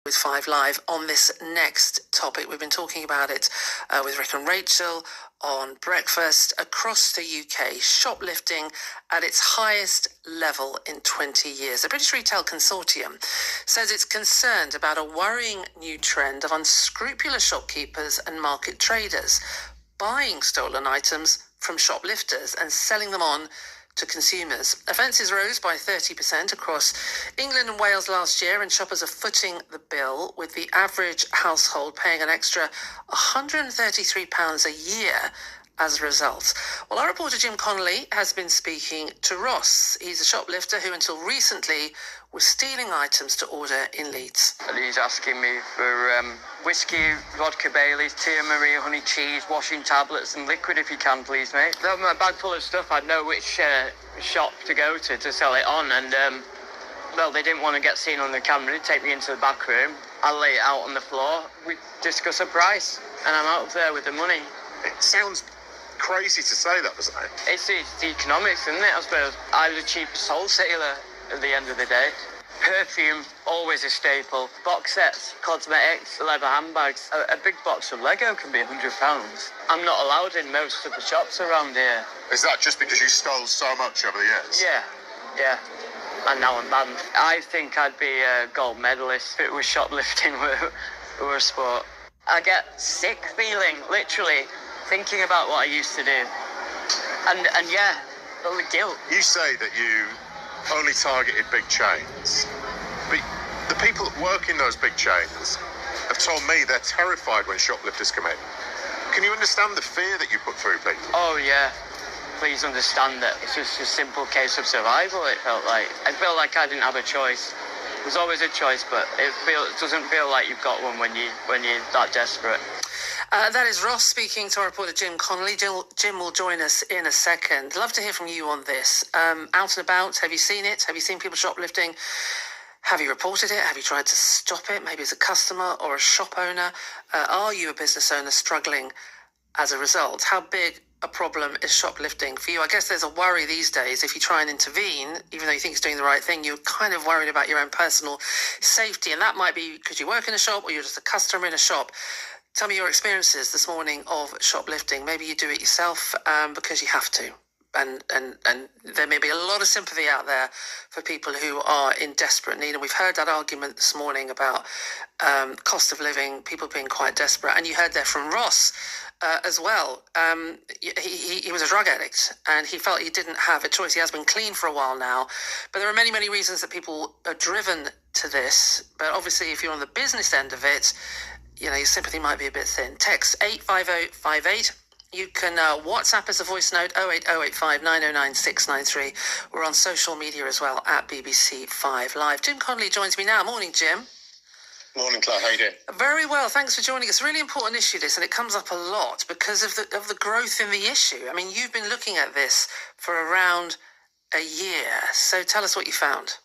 with 5 Live on this next topic. We've been talking about it with Rick and Rachel on breakfast. Across the UK, shoplifting at its highest level in 20 years. The British Retail Consortium says it's concerned about a worrying new trend of unscrupulous shopkeepers and market traders buying stolen items from shoplifters and selling them on to consumers. Offences rose by 30% across England and Wales last year, and shoppers are footing the bill, with the average household paying an extra £133 a year as a result. Well, our reporter Jim Connolly has been speaking to Ross. He's a shoplifter who until recently was stealing items to order in Leeds. And he's asking me for whiskey, vodka Baileys, Tia Maria, honey cheese, washing tablets and liquid if you can, please, mate. Though my bag full of stuff, I'd know which shop to go to sell it on, and well, they didn't want to get seen on the camera. They'd take me into the back room. I'll lay it out on the floor. We discuss a price, and I'm out there with the money. It sounds crazy to say that, doesn't it? It's the economics, isn't it? I suppose I was the cheapest wholesaler at the end of the day. Perfume, always a staple. Box sets, cosmetics, leather handbags. A big box of Lego can be £100. I'm not allowed in most of the shops around here. Is that just because you stole so much over the years? Yeah. And now I'm banned. I think I'd be a gold medalist if it was shoplifting were a sport. I get sick feeling, literally, thinking about what I used to do. And yeah, but with guilt. You say that you only targeted big chains, but the people that work in those big chains have told me they're terrified when shoplifters come in. Can you understand the fear that you put through people? Oh yeah, please understand that it's just a simple case of survival. It felt like I felt like I didn't have a choice. There's always a choice, but it doesn't feel like you've got one when you're that desperate. That is Ross speaking to our reporter Jim Connolly. Jim will join us in a second. Love to hear from you on this. Out and about, have you seen it? Have you seen people shoplifting? Have you reported it? Have you tried to stop it? Maybe as a customer or a shop owner? Are you a business owner struggling as a result? How big a problem is shoplifting for you? I guess there's a worry these days if you try and intervene, even though you think it's doing the right thing, you're kind of worried about your own personal safety. And that might be because you work in a shop or you're just a customer in a shop. Tell me your experiences this morning of shoplifting. Maybe you do it yourself because you have to. And there may be a lot of sympathy out there for people who are in desperate need. And we've heard that argument this morning about cost of living, people being quite desperate. And you heard there from Ross as well. He was a drug addict and he felt he didn't have a choice. He has been clean for a while now. But there are many, many reasons that people are driven to this. But obviously, if you're on the business end of it, you know, your sympathy might be a bit thin. Text 85058. You can WhatsApp us a voice note, 08085 909 693. We're on social media as well, at BBC 5 Live. Jim Connolly joins me now. Morning, Jim. Morning, Claire. How you doing? Very well. Thanks for joining us. Really important issue, this, and it comes up a lot because of the growth in the issue. I mean, you've been looking at this for around a year. So tell us what you found.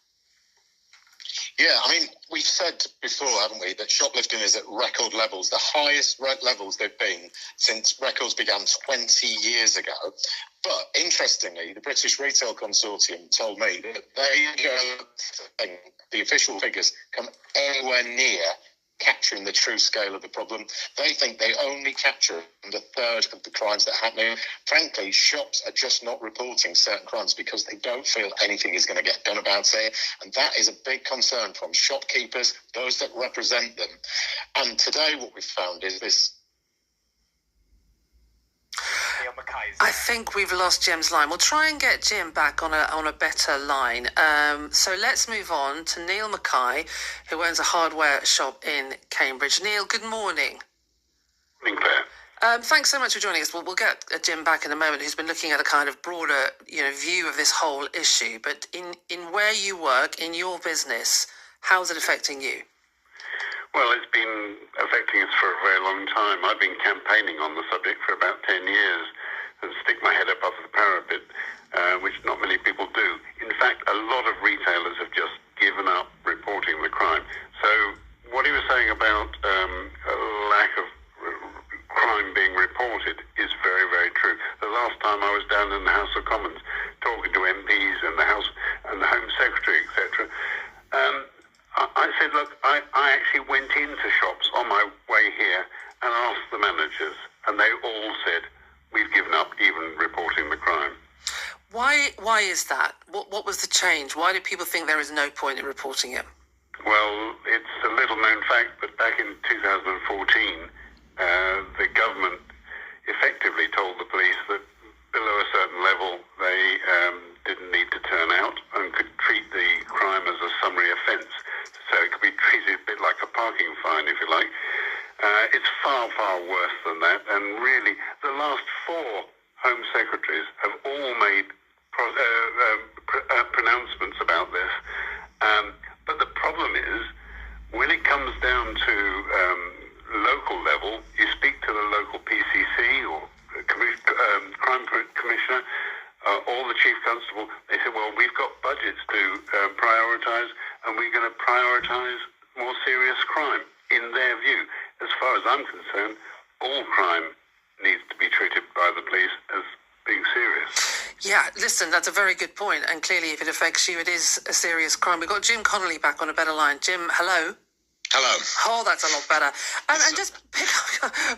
Yeah, I mean, we've said before, haven't we, that shoplifting is at record levels, the highest levels they've been since records began 20 years ago. But interestingly, the British Retail Consortium told me that they don't think the official figures come anywhere near capturing the true scale of the problem. They think they only capture a third of the crimes that happen. Frankly, shops are just not reporting certain crimes because they don't feel anything is going to get done about it. And that is a big concern from shopkeepers, those that represent them. And today what we've found is this. I think we've lost Jim's line. We'll try and get Jim back on a better line. So let's move on to Neil Mackay, who owns a hardware shop in Cambridge. Neil, good morning. Morning, Claire. Thanks so much for joining us. We'll get Jim back in a moment, who's been looking at a kind of broader, view of this whole issue. But in where you work, in your business, how is it affecting you? Well, it's been affecting us for a very long time. I've been campaigning on the subject for about 10 years and stick my head above the parapet, which not many people do. In fact, a lot of retailers have just given up reporting the crime. So what he was saying about a lack of crime being reported is very, very true. The last time I was down in the House of Commons talking to MPs and the Home Secretary, etc., I said, look, I actually went into shops on my way here and asked the managers, and they all said, we've given up even reporting the crime. Why is that? What was the change? Why do people think there is no point in reporting it? Well, it's a little-known fact, but back in 2014, the government effectively told the police that below a certain level, they didn't need to turn out and could treat the crime as a summary offence. So it could be treated a bit like a parking fine, if you like. It's far, far worse than that. And really, the last 4 Home Secretaries have all made pronouncements about this. But the problem is, when it comes down to local level, you speak to the local PCC or crime commissioner or the chief constable. They say, well, we've got budgets to prioritise, and we're going to prioritise more serious crime. In their view, as far as I'm concerned, all crime needs to be treated by the police as being serious. Yeah, listen, that's a very good point. And clearly, if it affects you, it is a serious crime. We've got Jim Connolly back on a better line. Jim, hello. Hello. Oh, that's a lot better. And just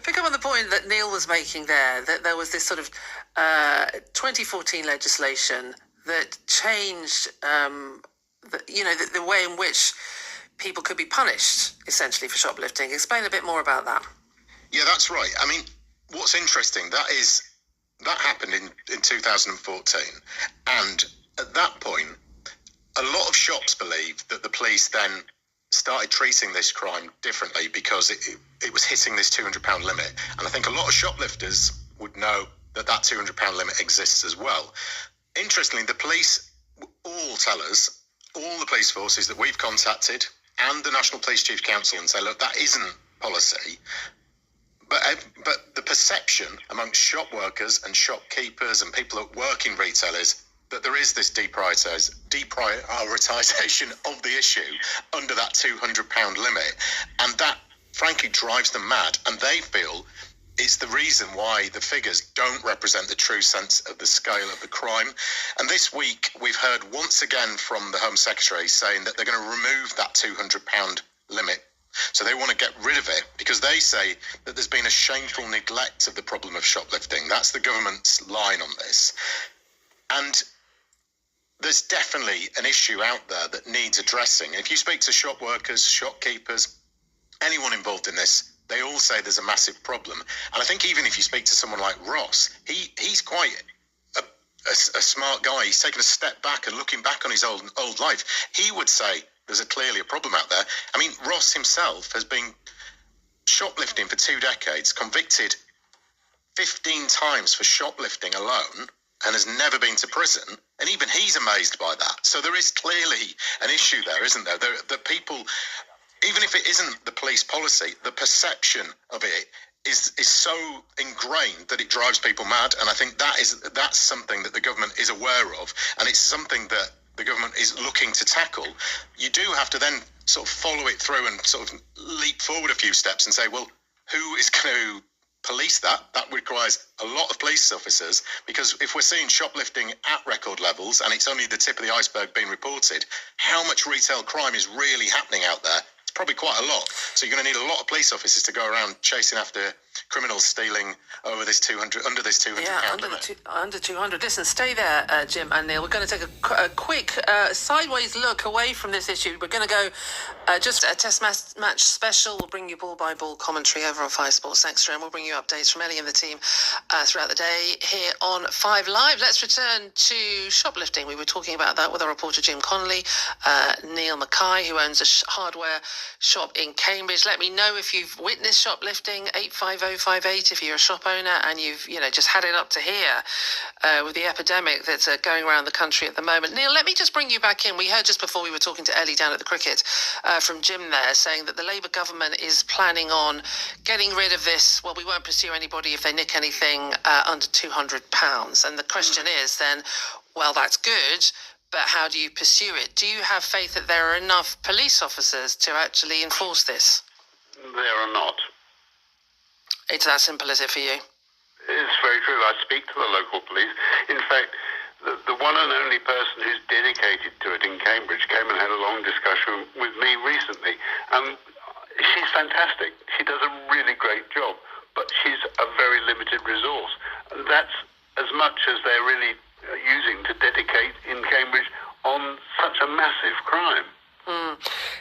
pick up on the point that Neil was making there, that there was this sort of 2014 legislation that changed, the way in which people could be punished, essentially, for shoplifting. Explain a bit more about that. Yeah, that's right. I mean, what's interesting, that happened in 2014. And at that point, a lot of shops believed that the police then started treating this crime differently because it was hitting this £200 limit. And I think a lot of shoplifters would know that £200 limit exists as well. Interestingly, the police all tell us, all the police forces that we've contacted and the National Police Chief Council, and say, look, that isn't policy. But the perception amongst shop workers and shopkeepers and people that work in retail is that there is this deprioritisation of the issue under that £200 limit. And that, frankly, drives them mad. And they feel it's the reason why the figures don't represent the true sense of the scale of the crime. And this week, we've heard once again from the Home Secretary saying that they're going to remove that £200 limit. So they want to get rid of it because they say that there's been a shameful neglect of the problem of shoplifting. That's the government's line on this. And there's definitely an issue out there that needs addressing. If you speak to shop workers, shopkeepers, anyone involved in this, they all say there's a massive problem. And I think even if you speak to someone like Ross, he's quite a smart guy. He's taken a step back and looking back on his old life. He would say there's clearly a problem out there. I mean, Ross himself has been shoplifting for 2 decades, convicted 15 times for shoplifting alone, and has never been to prison. And even he's amazed by that. So there is clearly an issue there, isn't there? The people, even if it isn't the police policy, the perception of it is so ingrained that it drives people mad. And I think that's something that the government is aware of, and it's something that the government is looking to tackle. You do have to then sort of follow it through and sort of leap forward a few steps and say, well, who is going to police that? That requires a lot of police officers, because if we're seeing shoplifting at record levels and it's only the tip of the iceberg being reported, how much retail crime is really happening out there? It's probably quite a lot. So you're going to need a lot of police officers to go around chasing after criminals stealing over this under this £200 limit. Under 200. Listen, stay there, Jim and Neil. We're going to take a quick sideways look away from this issue. We're going to go just a test match special. We'll bring you ball-by-ball commentary over on 5 Sports Extra, and we'll bring you updates from Ellie and the team throughout the day here on 5 Live. Let's return to shoplifting. We were talking about that with our reporter Jim Connolly, Neil Mackay, who owns a hardware shop in Cambridge. Let me know if you've witnessed shoplifting. 85058 if you're a shop owner and you've just had it up to here with the epidemic that's going around the country at the moment. Neil, let me just bring you back in. We heard just before we were talking to Ellie down at the cricket from Jim there saying that the Labour government is planning on getting rid of this. Well, we won't pursue anybody if they nick anything under £200. And the question is then, well, that's good, but how do you pursue it? Do you have faith that there are enough police officers to actually enforce this? There are not. It's that simple, is it, for you? It's very true. I speak to the local police. In fact, the one and only person who's dedicated to it in Cambridge came and had a long discussion with me recently. fantastic. She does a really great job, but she's a very limited resource. And that's as much as they're really using to dedicate in Cambridge on such a massive crime.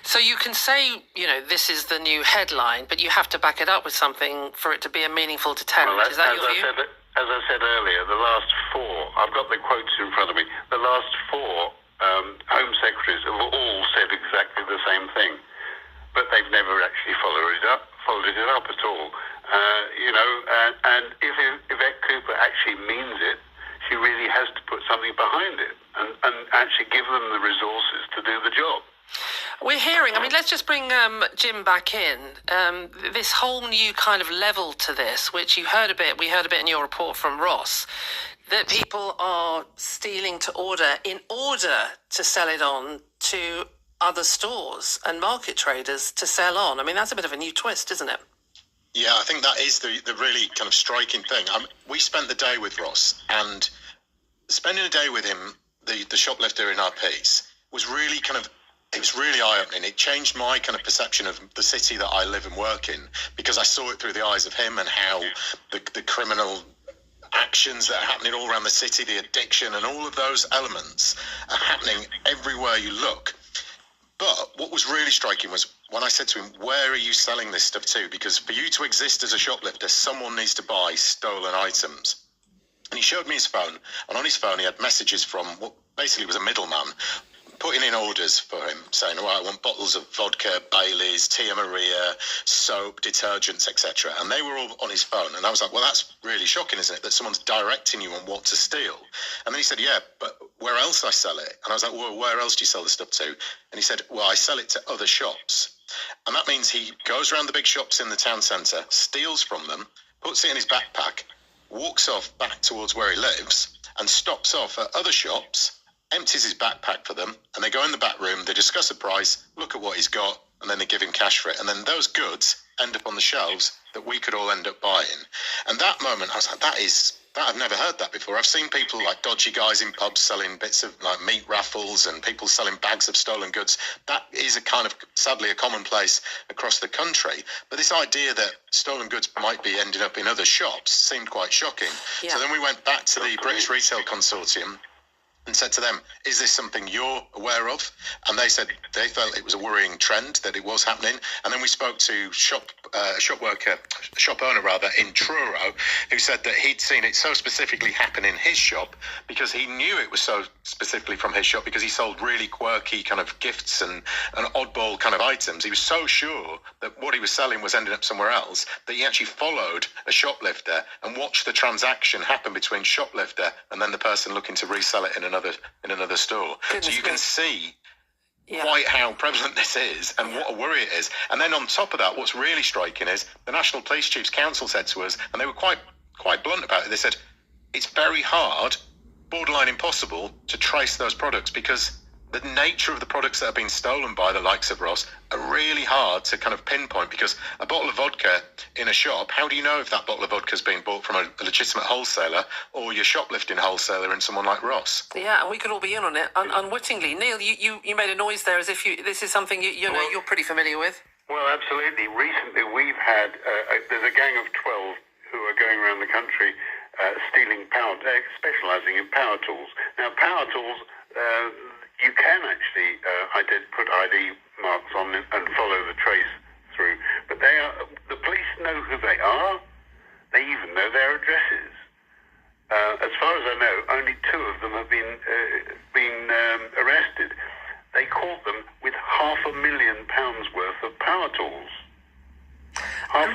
So you can say, this is the new headline, but you have to back it up with something for it to be a meaningful deterrent. Well, is that your view? As I said earlier, the last four, I've got the quotes in front of me, the last four Home Secretaries have all said exactly the same thing, but they've never actually followed it up at all. And if Yvette Cooper actually means it, she really has to put something behind it and actually give them the resources to do the job. We're hearing, let's just bring Jim back in. This whole new kind of level to this, which we heard a bit in your report from Ross, that people are stealing to order in order to sell it on to other stores and market traders to sell on. That's a bit of a new twist, isn't it? Yeah, I think that is the really kind of striking thing. We spent the day with Ross, and spending a day with him, the shoplifter in our piece, was really it was really eye-opening. It changed my kind of perception of the city that I live and work in, because I saw it through the eyes of him and how the criminal actions that are happening all around the city, the addiction and all of those elements are happening everywhere you look. But what was really striking was when I said to him, where are you selling this stuff to? Because for you to exist as a shoplifter, someone needs to buy stolen items. And he showed me his phone, and on his phone he had messages from what basically was a middleman, putting in orders for him, saying, I want bottles of vodka, Baileys, Tia Maria, soap, detergents, etc. And they were all on his phone. And I was like, well, that's really shocking, isn't it, that someone's directing you on what to steal? And then he said, yeah, but where else I sell it? And I was like, well, where else do you sell the stuff to? And he said, well, I sell it to other shops. And that means he goes around the big shops in the town centre, steals from them, puts it in his backpack, walks off back towards where he lives, and stops off at other shops, empties his backpack for them, and they go in the back room, they discuss a price, look at what he's got, and then they give him cash for it. And then those goods end up on the shelves that we could all end up buying. And that moment, I was like, I've never heard that before. I've seen people like dodgy guys in pubs selling bits of like meat raffles and people selling bags of stolen goods. That is a kind of, sadly, a commonplace across the country. But this idea that stolen goods might be ending up in other shops seemed quite shocking. Yeah. So then we went back to the British Retail Consortium and said to them, is this something you're aware of? And they said they felt it was a worrying trend, that it was happening. And then we spoke to shop owner in Truro, who said that he'd seen it so specifically happen in his shop because he knew it was so specifically from his shop because he sold really quirky kind of gifts and oddball kind of items. He was so sure that what he was selling was ending up somewhere else that he actually followed a shoplifter and watched the transaction happen between shoplifter and then the person looking to resell it in another store. Goodness, so you can see quite how prevalent this is and what a worry it is. And then on top of that, what's really striking is the National Police Chiefs Council said to us, and they were quite blunt about it, they said it's very hard, borderline impossible, to trace those products because the nature of the products that have been stolen by the likes of Ross are really hard to kind of pinpoint, because a bottle of vodka in a shop, how do you know if that bottle of vodka has been bought from a legitimate wholesaler or your shoplifting wholesaler in someone like Ross? Yeah, and we could all be in on it unwittingly. Neil, you made a noise there as if this is something you're pretty familiar with. Well, absolutely. Recently we've had, there's a gang of 12 who are going around the country stealing specialising in power tools. Now, power tools, you can actually put ID marks on them and follow the trace through. But the police know who they are. They even know their addresses. As far as I know, only 2 of them have been arrested. They caught them with £500,000 worth of power tools. £500,000.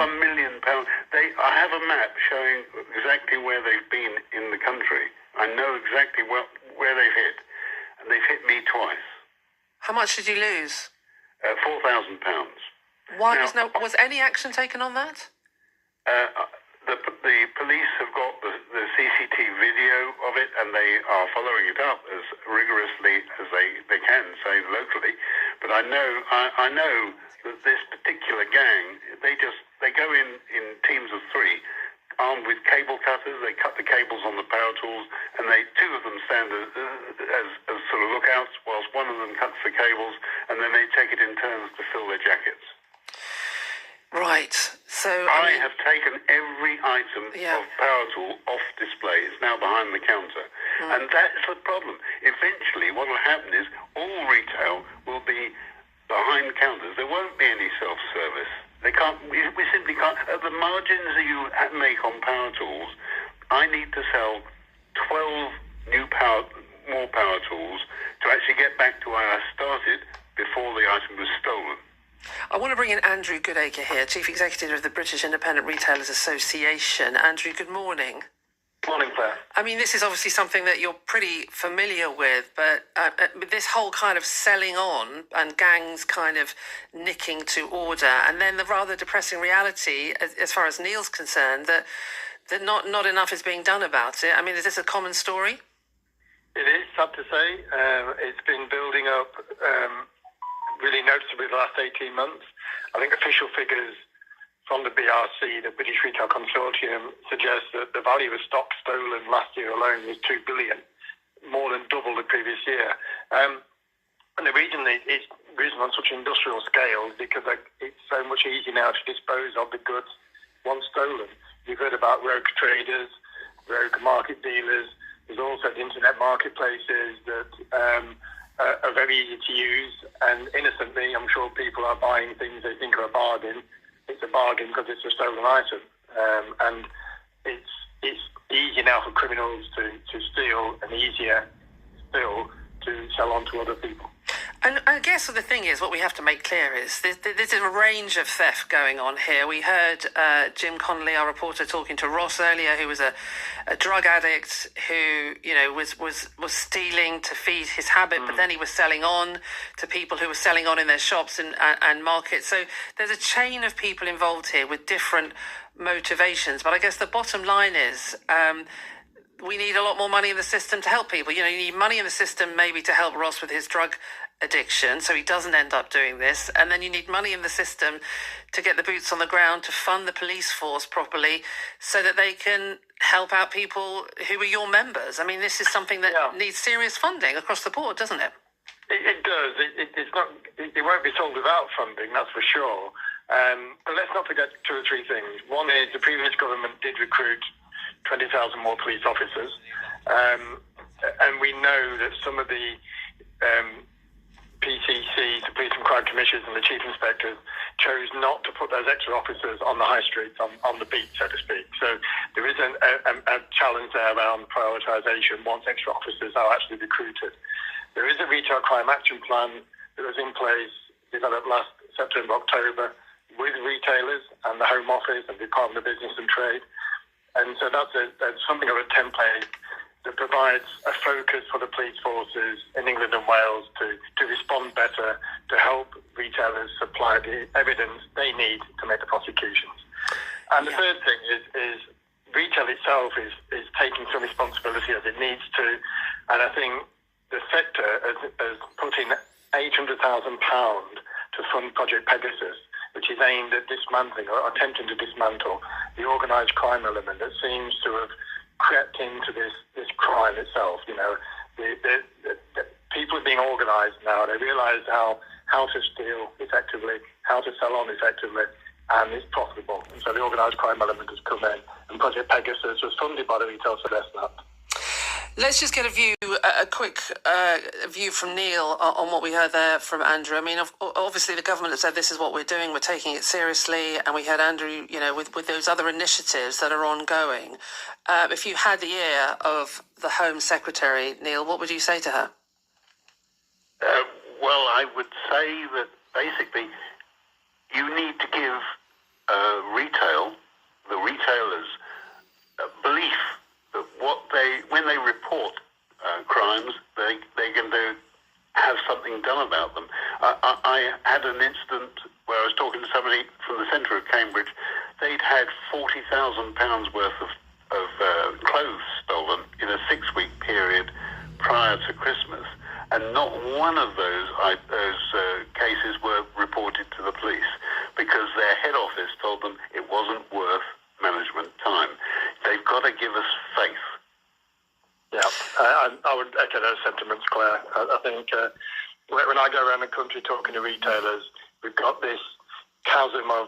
I have a map showing exactly where they've been in the country. I know exactly where they've hit. And they've hit me twice. How much did you lose? £4,000. Why was any action taken on that? The police have got the CCTV video of it, and they are following it up as rigorously as they can, say locally. But I know that this particular gang, they go in teams of 3. Armed with cable cutters, they cut the cables on the power tools, and 2 of them stand as sort of lookouts, whilst one of them cuts the cables, and then they take it in turns to fill their jackets. Right. So I have taken every item of power tool off display. It's now behind the counter. And that's the problem. Eventually, what will happen is all retail will be behind counters. There won't be any self-service. They can't. We simply can't. At the margins that you make on power tools, I need to sell 12 more power tools to actually get back to where I started before the item was stolen. I want to bring in Andrew Goodacre here, Chief Executive of the British Independent Retailers Association. Andrew, good morning. Morning, Claire. I mean, this is obviously something that you're pretty familiar with, but this whole kind of selling on and gangs kind of nicking to order, and then the rather depressing reality, as far as Neil's concerned, that not enough is being done about it. I mean, is this a common story? It is, sad to say. It's been building up really noticeably the last 18 months. I think official figures from the BRC, the British Retail Consortium, suggest that the value of stock stolen last year alone was $2 billion, more than double the previous year. And the reason it's risen on such an industrial scale is because it's so much easier now to dispose of the goods once stolen. You've heard about rogue traders, rogue market dealers. There's also the internet marketplaces that are very easy to use. And innocently, I'm sure people are buying things they think are a bargain. It's a bargain because it's a stolen item. And it's easier now for criminals to steal and easier still to sell on to other people. And I guess the thing is, what we have to make clear is there's a range of theft going on here. We heard Jim Connolly, our reporter, talking to Ross earlier, who was a drug addict who, was stealing to feed his habit, but then he was selling on to people who were selling on in their shops and markets. So there's a chain of people involved here with different motivations. But I guess the bottom line is we need a lot more money in the system to help people. You need money in the system maybe to help Ross with his drug addiction so he doesn't end up doing this, and then you need money in the system to get the boots on the ground to fund the police force properly so that they can help out people who are your members. I mean, this is something that needs serious funding across the board, doesn't it? It does. It's not. It won't be solved without funding, that's for sure. But let's not forget two or three things. One is the previous government did recruit 20,000 more police officers, and we know that some of the PCCs, the police and crime commissioners and the chief inspectors chose not to put those extra officers on the high streets, on the beat, so to speak. So there is a challenge there around prioritisation once extra officers are actually recruited. There is a retail crime action plan that was in place, developed last September, October, with retailers and the Home Office and the Department of Business and Trade. And so that's something of a template that provides a focus for the police forces in England and Wales to respond better, to help retailers supply the evidence they need to make the prosecutions. And the third thing is retail itself is taking some responsibility as it needs to. And I think the sector has put in £800,000 to fund Project Pegasus, which is aimed at dismantling or attempting to dismantle the organised crime element that seems to have crept into this crime itself. The people are being organised now. They realise how to steal effectively, how to sell on effectively, and it's profitable. And so the organised crime element has come in, and Project Pegasus was funded by the Retail Success Act. Let's just get a quick view from Neil on what we heard there from Andrew. I mean, obviously the government has said this is what we're doing, we're taking it seriously, and we had Andrew, with those other initiatives that are ongoing. If you had the ear of the Home Secretary, Neil, what would you say to her? Well, I would say that basically you need to give the retailers, belief that when they report crimes, they're going to have something done about them. I had an incident where I was talking to somebody from the centre of Cambridge. They'd had £40,000 worth of clothes stolen in a 6-week period prior to Christmas, and not one of those cases were reported to the police because their head office told them it wasn't worth management time. They've got to give us faith. Yeah, I would echo those sentiments, Claire. I think when I go around the country talking to retailers, we've got this chasm of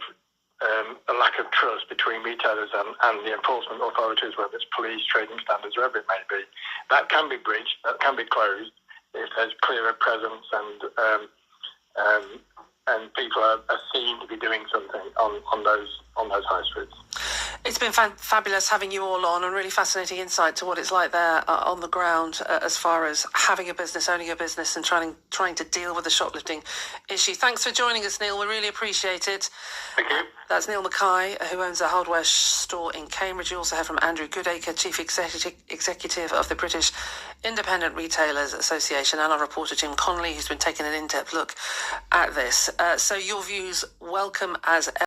a lack of trust between retailers and the enforcement authorities, whether it's police, trading standards, wherever it may be. That can be breached, that can be closed if there's clearer presence and people are seen to be doing something on those high streets. It's been fabulous having you all on, and really fascinating insight to what it's like there on the ground as far as having a business, owning a business, and trying to deal with the shoplifting issue. Thanks for joining us, Neil. We really appreciate it. Thank you. That's Neil Mackay, who owns a hardware store in Cambridge. You also heard from Andrew Goodacre, Chief Executive of the British Independent Retailers Association, and our reporter Jim Connolly, who's been taking an in-depth look at this. So your views welcome as